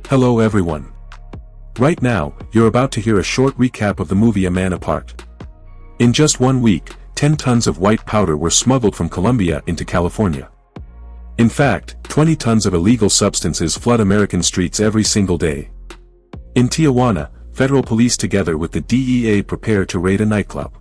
Hello everyone. Right now, you're about to hear a short recap of the movie A Man Apart. In just 1 week, 10 tons of white powder were smuggled from Colombia into California. In fact, 20 tons of illegal substances flood American streets every single day. In Tijuana, federal police together with the DEA prepare to raid a nightclub.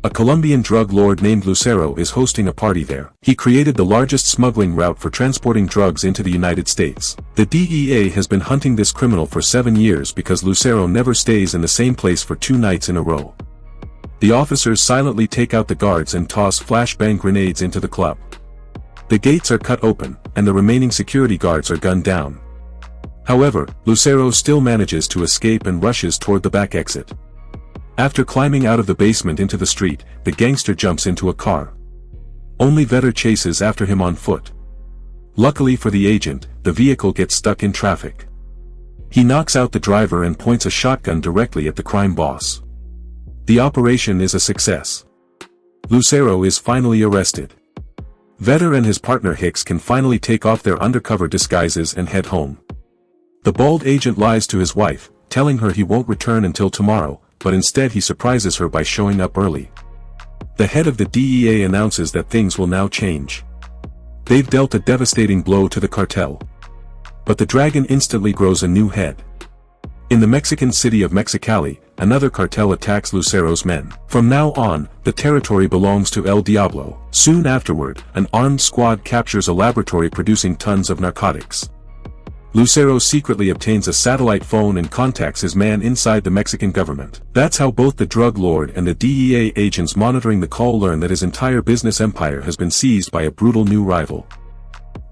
A Colombian drug lord named Lucero is hosting a party there. He created the largest smuggling route for transporting drugs into the United States. The DEA has been hunting this criminal for 7 years because Lucero never stays in the same place for 2 nights in a row. The officers silently take out the guards and toss flashbang grenades into the club. The gates are cut open, and the remaining security guards are gunned down. However, Lucero still manages to escape and rushes toward the back exit. After climbing out of the basement into the street, the gangster jumps into a car. Only Vetter chases after him on foot. Luckily for the agent, the vehicle gets stuck in traffic. He knocks out the driver and points a shotgun directly at the crime boss. The operation is a success. Lucero is finally arrested. Vetter and his partner Hicks can finally take off their undercover disguises and head home. The bald agent lies to his wife, telling her he won't return until tomorrow, but instead he surprises her by showing up early. The head of the DEA announces that things will now change. They've dealt a devastating blow to the cartel. But the dragon instantly grows a new head. In the Mexican city of Mexicali, another cartel attacks Lucero's men. From now on, the territory belongs to El Diablo. Soon afterward, an armed squad captures a laboratory producing tons of narcotics. Lucero secretly obtains a satellite phone and contacts his man inside the Mexican government. That's how both the drug lord and the DEA agents monitoring the call learn that his entire business empire has been seized by a brutal new rival.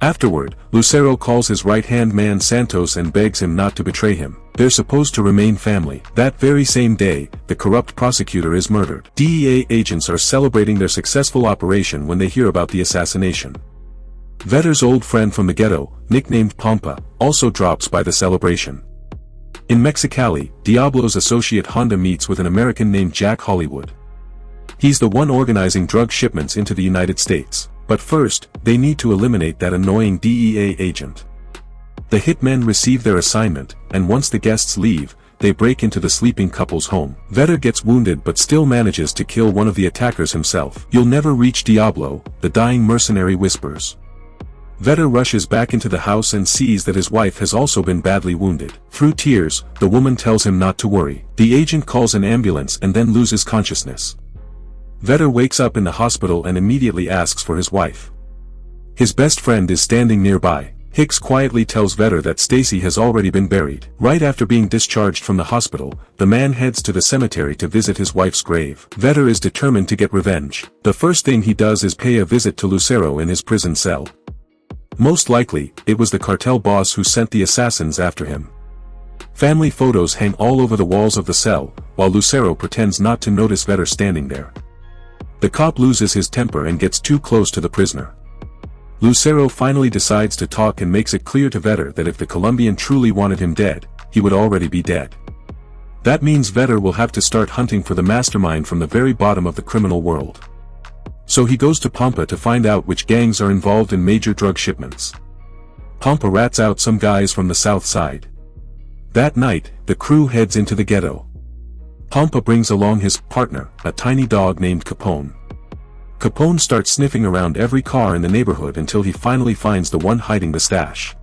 Afterward, Lucero calls his right-hand man Santos and begs him not to betray him. They're supposed to remain family. That very same day, the corrupt prosecutor is murdered. DEA agents are celebrating their successful operation when they hear about the assassination. Vetter's old friend from the ghetto, nicknamed Pampa, also drops by the celebration. In Mexicali, Diablo's associate Honda meets with an American named Jack Hollywood. He's the one organizing drug shipments into the United States. But first, they need to eliminate that annoying DEA agent. The hitmen receive their assignment, and once the guests leave, they break into the sleeping couple's home. Vetter gets wounded but still manages to kill one of the attackers himself. "You'll never reach Diablo," the dying mercenary whispers. Vetter rushes back into the house and sees that his wife has also been badly wounded. Through tears, the woman tells him not to worry. The agent calls an ambulance and then loses consciousness. Vetter wakes up in the hospital and immediately asks for his wife. His best friend is standing nearby. Hicks quietly tells Vetter that Stacy has already been buried. Right after being discharged from the hospital, the man heads to the cemetery to visit his wife's grave. Vetter is determined to get revenge. The first thing he does is pay a visit to Lucero in his prison cell. Most likely, it was the cartel boss who sent the assassins after him. Family photos hang all over the walls of the cell, while Lucero pretends not to notice Vetter standing there. The cop loses his temper and gets too close to the prisoner. Lucero finally decides to talk and makes it clear to Vetter that if the Colombian truly wanted him dead, he would already be dead. That means Vetter will have to start hunting for the mastermind from the very bottom of the criminal world. So he goes to Pampa to find out which gangs are involved in major drug shipments. Pampa rats out some guys from the south side. That night, the crew heads into the ghetto. Pampa brings along his partner, a tiny dog named Capone. Capone starts sniffing around every car in the neighborhood until he finally finds the one hiding the stash.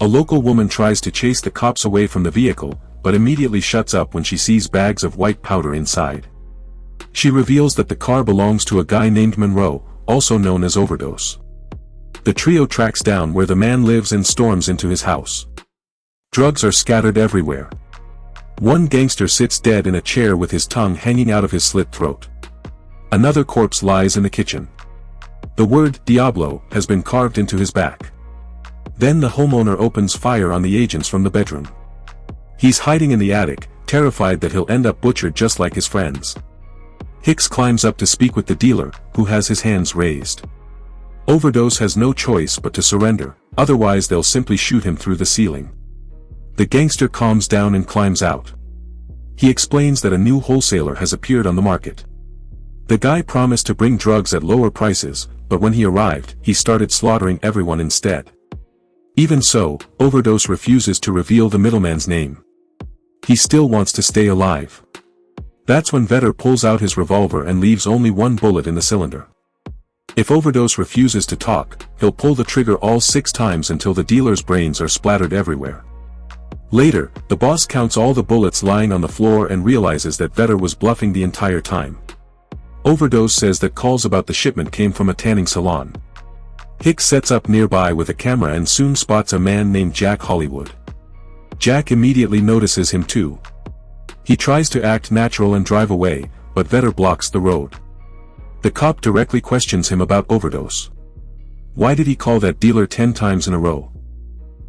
A local woman tries to chase the cops away from the vehicle, but immediately shuts up when she sees bags of white powder inside. She reveals that the car belongs to a guy named Monroe, also known as Overdose. The trio tracks down where the man lives and storms into his house. Drugs are scattered everywhere. One gangster sits dead in a chair with his tongue hanging out of his slit throat. Another corpse lies in the kitchen. The word Diablo has been carved into his back. Then the homeowner opens fire on the agents from the bedroom. He's hiding in the attic, terrified that he'll end up butchered just like his friends. Hicks climbs up to speak with the dealer, who has his hands raised. Overdose has no choice but to surrender, otherwise they'll simply shoot him through the ceiling. The gangster calms down and climbs out. He explains that a new wholesaler has appeared on the market. The guy promised to bring drugs at lower prices, but when he arrived, he started slaughtering everyone instead. Even so, Overdose refuses to reveal the middleman's name. He still wants to stay alive. That's when Vedder pulls out his revolver and leaves only one bullet in the cylinder. If Overdose refuses to talk, he'll pull the trigger all 6 times until the dealer's brains are splattered everywhere. Later, the boss counts all the bullets lying on the floor and realizes that Vedder was bluffing the entire time. Overdose says that calls about the shipment came from a tanning salon. Hicks sets up nearby with a camera and soon spots a man named Jack Hollywood. Jack immediately notices him too. He tries to act natural and drive away, but Vedder blocks the road. The cop directly questions him about Overdose. Why did he call that dealer 10 times in a row?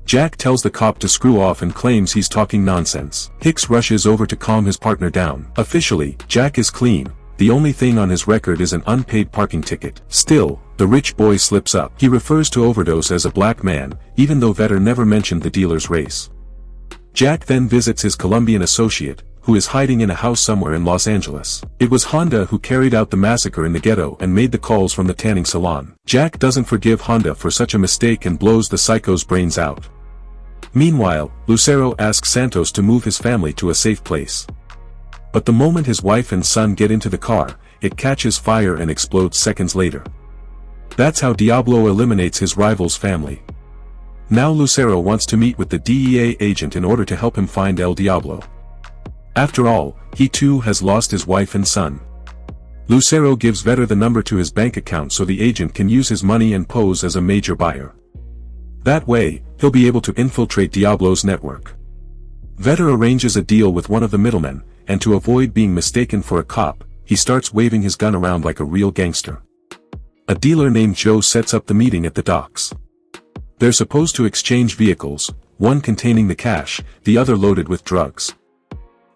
Jack tells the cop to screw off and claims he's talking nonsense. Hicks rushes over to calm his partner down. Officially, Jack is clean. The only thing on his record is an unpaid parking ticket. Still, the rich boy slips up. He refers to Overdose as a black man, even though Vedder never mentioned the dealer's race. Jack then visits his Colombian associate, who is hiding in a house somewhere in Los Angeles. It was Honda who carried out the massacre in the ghetto and made the calls from the tanning salon. Jack doesn't forgive Honda for such a mistake and blows the psycho's brains out. Meanwhile, Lucero asks Santos to move his family to a safe place. But the moment his wife and son get into the car, it catches fire and explodes seconds later. That's how Diablo eliminates his rival's family. Now Lucero wants to meet with the DEA agent in order to help him find El Diablo. After all, he too has lost his wife and son. Lucero gives Vedder the number to his bank account so the agent can use his money and pose as a major buyer. That way, he'll be able to infiltrate Diablo's network. Vedder arranges a deal with one of the middlemen, and to avoid being mistaken for a cop, he starts waving his gun around like a real gangster. A dealer named Joe sets up the meeting at the docks. They're supposed to exchange vehicles, one containing the cash, the other loaded with drugs.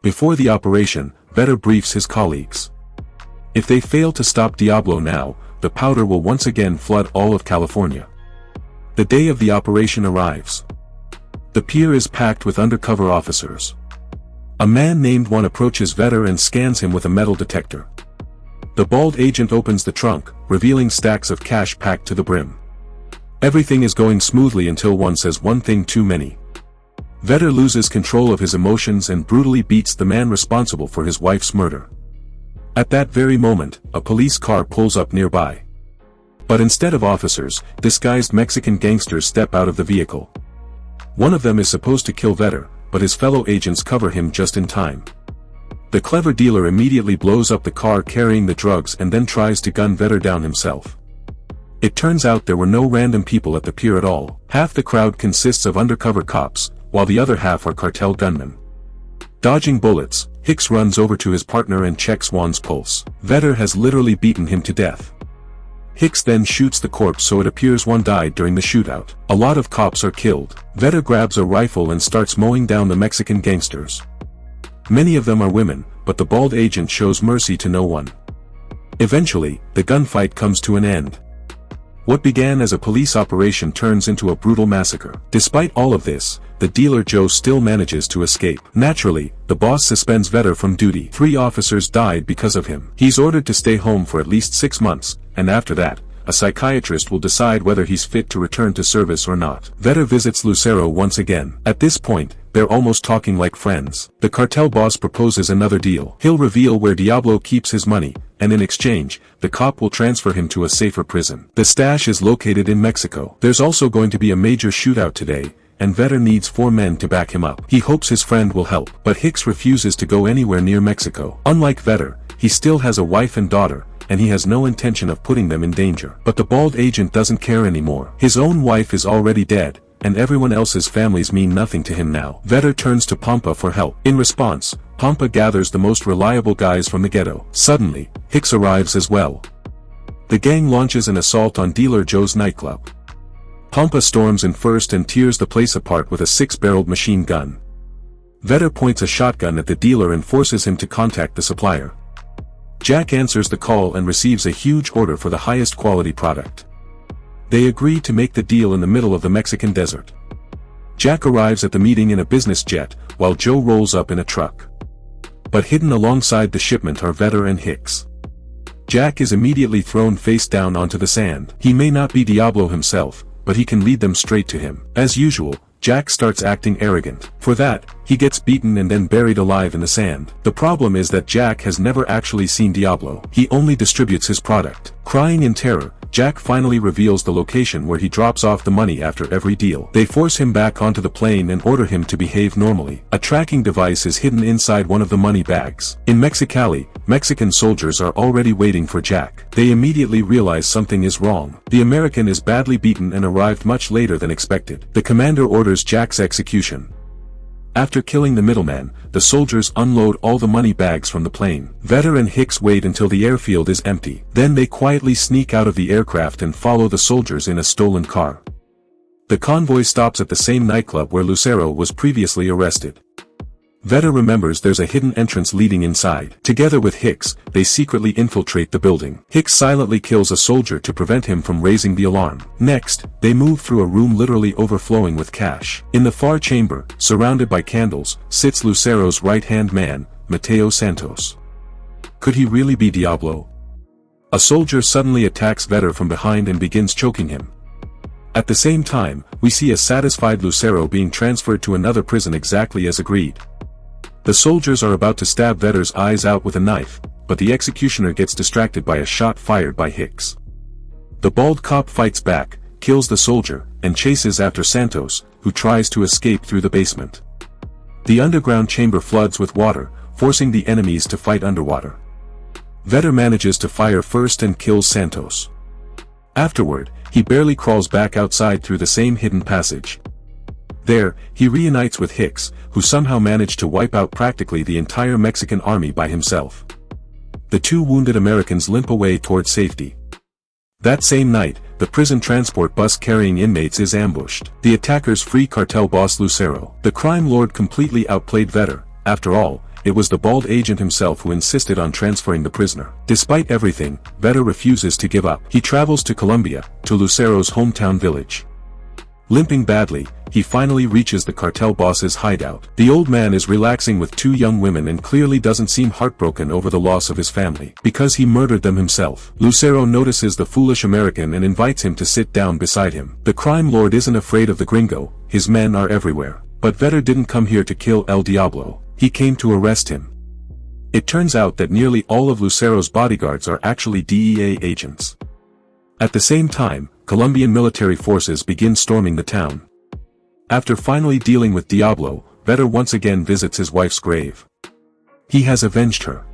Before the operation, Vedder briefs his colleagues. If they fail to stop Diablo now, the powder will once again flood all of California. The day of the operation arrives. The pier is packed with undercover officers. A man named Juan approaches Vedder and scans him with a metal detector. The bald agent opens the trunk, revealing stacks of cash packed to the brim. Everything is going smoothly until Juan says one thing too many. Vedder loses control of his emotions and brutally beats the man responsible for his wife's murder. At that very moment, a police car pulls up nearby. But instead of officers, disguised Mexican gangsters step out of the vehicle. One of them is supposed to kill Vedder, but his fellow agents cover him just in time. The clever dealer immediately blows up the car carrying the drugs and then tries to gun Vedder down himself. It turns out there were no random people at the pier at all. Half the crowd consists of undercover cops, while the other half are cartel gunmen. Dodging bullets, Hicks runs over to his partner and checks Juan's pulse. Vedder has literally beaten him to death. Hicks then shoots the corpse so it appears Juan died during the shootout. A lot of cops are killed. Vedder grabs a rifle and starts mowing down the Mexican gangsters. Many of them are women, but the bald agent shows mercy to no one. Eventually, the gunfight comes to an end. What began as a police operation turns into a brutal massacre. Despite all of this, the dealer Joe still manages to escape. Naturally, the boss suspends Vedder from duty. 3 officers died because of him. He's ordered to stay home for at least 6 months, and after that, a psychiatrist will decide whether he's fit to return to service or not. Vedder visits Lucero once again. At this point, they're almost talking like friends. The cartel boss proposes another deal. He'll reveal where Diablo keeps his money, and in exchange, the cop will transfer him to a safer prison. The stash is located in Mexico. There's also going to be a major shootout today, and Vedder needs 4 men to back him up. He hopes his friend will help, but Hicks refuses to go anywhere near Mexico. Unlike Vedder, he still has a wife and daughter, and he has no intention of putting them in danger. But the bald agent doesn't care anymore. His own wife is already dead, and everyone else's families mean nothing to him now. Vedder turns to Pampa for help. In response, Pampa gathers the most reliable guys from the ghetto. Suddenly, Hicks arrives as well. The gang launches an assault on dealer Joe's nightclub. Pampa storms in first and tears the place apart with a 6-barreled machine gun. Vedder points a shotgun at the dealer and forces him to contact the supplier. Jack answers the call and receives a huge order for the highest quality product. They agree to make the deal in the middle of the Mexican desert. Jack arrives at the meeting in a business jet, while Joe rolls up in a truck. But hidden alongside the shipment are Vedder and Hicks. Jack is immediately thrown face down onto the sand. He may not be Diablo himself, but he can lead them straight to him. As usual, Jack starts acting arrogant. For that, he gets beaten and then buried alive in the sand. The problem is that Jack has never actually seen Diablo. He only distributes his product. Crying in terror, Jack finally reveals the location where he drops off the money after every deal. They force him back onto the plane and order him to behave normally. A tracking device is hidden inside one of the money bags. In Mexicali, Mexican soldiers are already waiting for Jack. They immediately realize something is wrong. The American is badly beaten and arrived much later than expected. The commander orders Jack's execution. After killing the middleman, the soldiers unload all the money bags from the plane. Vetter and Hicks wait until the airfield is empty. Then they quietly sneak out of the aircraft and follow the soldiers in a stolen car. The convoy stops at the same nightclub where Lucero was previously arrested. Vetter remembers there's a hidden entrance leading inside. Together with Hicks, they secretly infiltrate the building. Hicks silently kills a soldier to prevent him from raising the alarm. Next, they move through a room literally overflowing with cash. In the far chamber, surrounded by candles, sits Lucero's right-hand man, Mateo Santos. Could he really be Diablo? A soldier suddenly attacks Vetter from behind and begins choking him. At the same time, we see a satisfied Lucero being transferred to another prison exactly as agreed. The soldiers are about to stab Vetter's eyes out with a knife, but the executioner gets distracted by a shot fired by Hicks. The bald cop fights back, kills the soldier, and chases after Santos, who tries to escape through the basement. The underground chamber floods with water, forcing the enemies to fight underwater. Vetter manages to fire first and kills Santos. Afterward, he barely crawls back outside through the same hidden passage. There, he reunites with Hicks, who somehow managed to wipe out practically the entire Mexican army by himself. The two wounded Americans limp away toward safety. That same night, the prison transport bus carrying inmates is ambushed. The attackers free cartel boss Lucero. The crime lord completely outplayed Vetter. After all, it was the bald agent himself who insisted on transferring the prisoner. Despite everything, Vetter refuses to give up. He travels to Colombia, to Lucero's hometown village. Limping badly, he finally reaches the cartel boss's hideout. The old man is relaxing with two young women and clearly doesn't seem heartbroken over the loss of his family, because he murdered them himself. Lucero notices the foolish American and invites him to sit down beside him. The crime lord isn't afraid of the gringo, his men are everywhere. But Vetter didn't come here to kill El Diablo, he came to arrest him. It turns out that nearly all of Lucero's bodyguards are actually DEA agents. At the same time, Colombian military forces begin storming the town. After finally dealing with Diablo, Vetter once again visits his wife's grave. He has avenged her.